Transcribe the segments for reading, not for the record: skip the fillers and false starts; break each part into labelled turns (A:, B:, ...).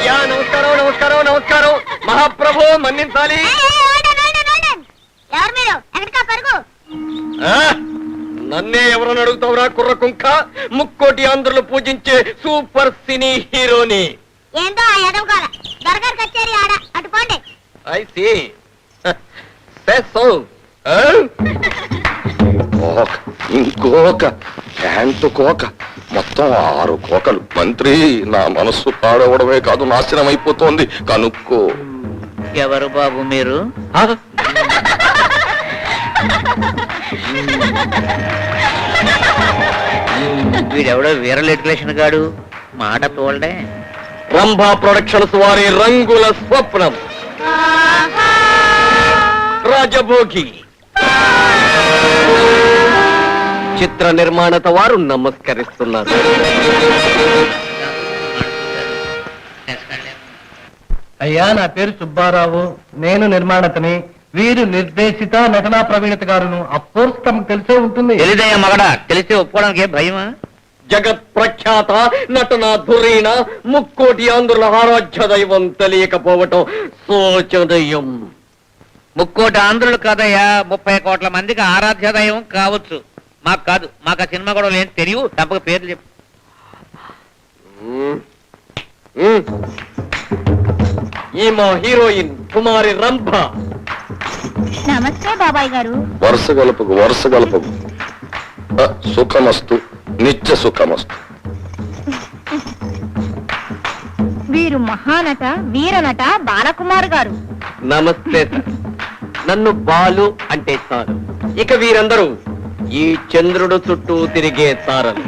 A: అయ్యా నమస్కారం నమస్కారం నమస్కారం. మహాప్రభు మన్నించాలి. నన్నే ఎవరని అడుగుతావురా కుర్ర కుంక? ముక్కోటి ఆంధ్రులు పూజించే సూపర్ సినీ హీరోని.
B: ఏందో దర్గార్ కచేరీ ఆడ అటుకోండి.
A: I see.
C: ఇంకొక ప్యాంటు కోక, మొత్తం 6 కోకలు. మంత్రి, నా మనస్సు పాడవడమే కాదు నాశనం అయిపోతోంది, కనుక్కో.
D: ఎవరు బాబు మీరు? వీడెవడో వీరలిటిలేషన్ గాడు, మాట తోల్డే.
A: రంభా ప్రొడక్షన్స్ వారి రంగుల స్వప్నం రాజభోగి చిత్ర నిర్మాణత వారు నమస్కరిస్తున్నారు.
E: అయ్యా, నా పేరు సుబ్బారావు, నేను నిర్మాణతని. వీరు నిర్దేశిత నటనా ప్రవీణత గారును. అఫ్కోర్స్ తమకు తెలిసే ఉంటుంది.
D: తెలిదయ్యా మగడా, తెలిసి ఒప్పుకోవడానికి భయమా?
A: జగత్ ప్రఖ్యాత నటన ధురీణ ముక్కోటి ఆంధ్రుల ఆరాధ్య దైవం తెలియకపోవటం శోచనీయం.
D: ముక్కోటి ఆంధ్రులు కాదయ్యా, 30 కోట్ల మందికి ఆరాధ్య దైవం కావచ్చు. మాకు కాదు, మాకు ఆ సినిమా కూడా ఏం తెలియవు. తప్పక పేర్లు చెప్పు.
A: ఈ మా హీరోయిన్ కుమారి రంభ.
B: నమస్తే బాబాయ్ గారు.
C: వరుస గలపకు సుఖమస్తు, నిత్య సుఖమస్తు.
B: వీరు మహానట వీరనట బాలకుమార్ గారు.
A: నమస్తే సార్. నన్ను బాలు అంటే చాలు. ఇక వీరందరూ ఈ చంద్రుడు చుట్టూ తిరిగే తారలు.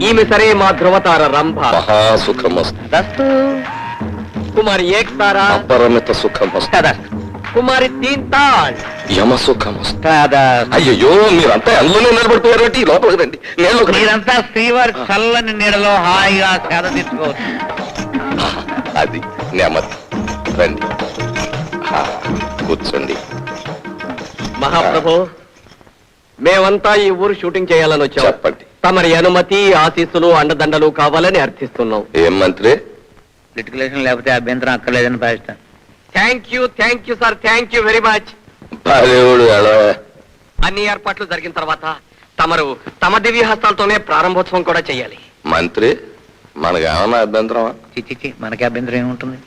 A: ఈమె సరే మా ధృవతార రంభ.
C: మహాసుఖమస్తు.
A: కుమారి ఏక్ తారా.
C: అపరమిత సుఖమస్తు.
A: కుమారి తీన్ తాల్.
C: యమ సుఖమస్తు. అయ్యో, మీరంతా అందులోనే నిలబడిపోయారు. లోపలికి రండి.
D: మీరంతా శ్రీవారి చల్లని నీడలో హాయిగా సేద తీసుకోవచ్చు.
C: అది నెమ్మది. రండి, కూర్చోండి.
A: మహాప్రభు, మేమంతా ఈ ఊరు షూటింగ్ చేయాలని వచ్చాం.
C: చెప్పండి.
A: తమరి అనుమతి, ఆశీస్సులు, అండదండలు కావాలని అర్థిస్తున్నాం.
C: ఏం మంత్రి?
D: లిటిగేషన్ లేకపోతే అభ్యంతరం అక్కర్లేదని భావిస్తాను.
A: Thank you sir, thank you very much. అన్ని ఏర్పాట్లు జరిగిన తర్వాత తమరు తమ దివ్య హస్తాలతోనే ప్రారంభోత్సవం కూడా చేయాలి.
C: మంత్రి, మనకు ఏమన్నా అభ్యంతరమా?
D: చిచ్చి, మనకి అభ్యంతరం ఏముంటుంది?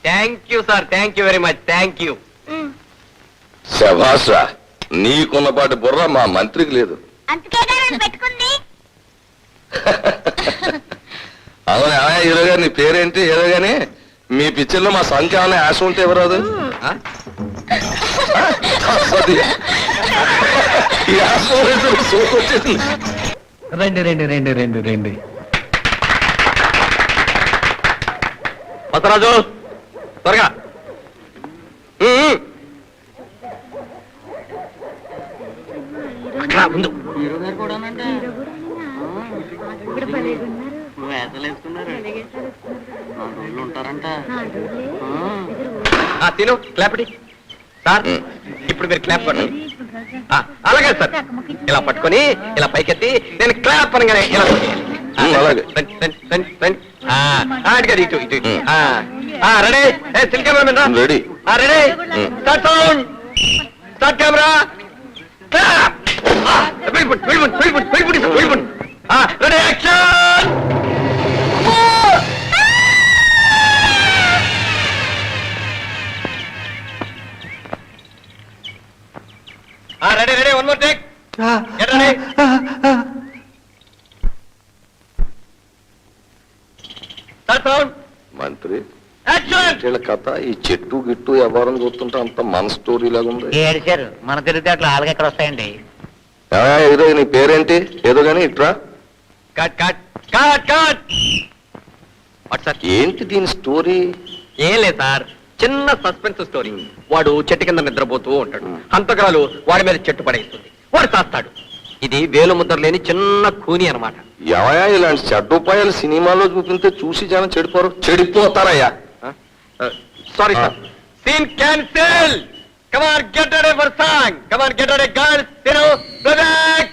A: Thank you sir, thank you very much. Thank you.
C: శభాష్ రా, నీకున్నపాటి బుర్ర మా మంత్రికి లేదు.
B: పెట్టుకుంది.
C: అవునా హీరో గారు, నీ పేరేంటి? హీరో గాని మీ పిక్చర్లో మా సంఖ్య ఏమైనా యాస ఉంటే ఎవరాదు?
E: రండి రండి రండి రండి రండి.
A: పసరాజు త్వరగా. ముందు తిను క్లాపటి సార్. ఇప్పుడు మీరు క్లాప్ పట్టండి. అలాగే సార్, ఇలా పట్టుకొని ఇలా పైకెత్తి నేను క్లాప్ అనగానే ఇలా ఇటు ఇటు. రెడీ సిల్ camera
C: ready.
A: Ready. Start sound, start camera, clap. Ready action. Ready ready. One more take. Get ready. Start sound.
C: మంత్రి,
A: యాక్షన్.
C: కథ ఈ చెట్టు గిట్టు వ్యవహారం చూస్తుంటే అంత మన స్టోరీ లాగా ఉంది.
D: ఏడిచారు, మన తెలివితే అట్లా ఆలుగా ఎక్కడ వస్తాయండి.
C: ఏదో నీ పేరేంటి? ఏదో గాని ఇట్రా.
A: Cut cut cut cut. WhatsApp
C: ఏంటి దీని స్టోరీ?
A: ఏం లేదు సార్, చిన్న సస్పెన్స్ స్టోరీ. వాడు చెట్టు కింద నిద్రపోతూ ఉంటాడు. హంతకురాలు వాడి మీద చెట్టు పడేస్తుంది. వాడు చేస్తాడు. ఇది వేలు ముద్ర లేని చిన్న కూని అనమాట.
C: ఎవయా ఇలాంటి చెడ్డోపాయాలు సినిమాలో చూపితే చూసి జనం చెడిపోతారయ్యా.
A: Sorry sir, scene cancel. Come on, get ready for song. Come on, get ready girls. Go back.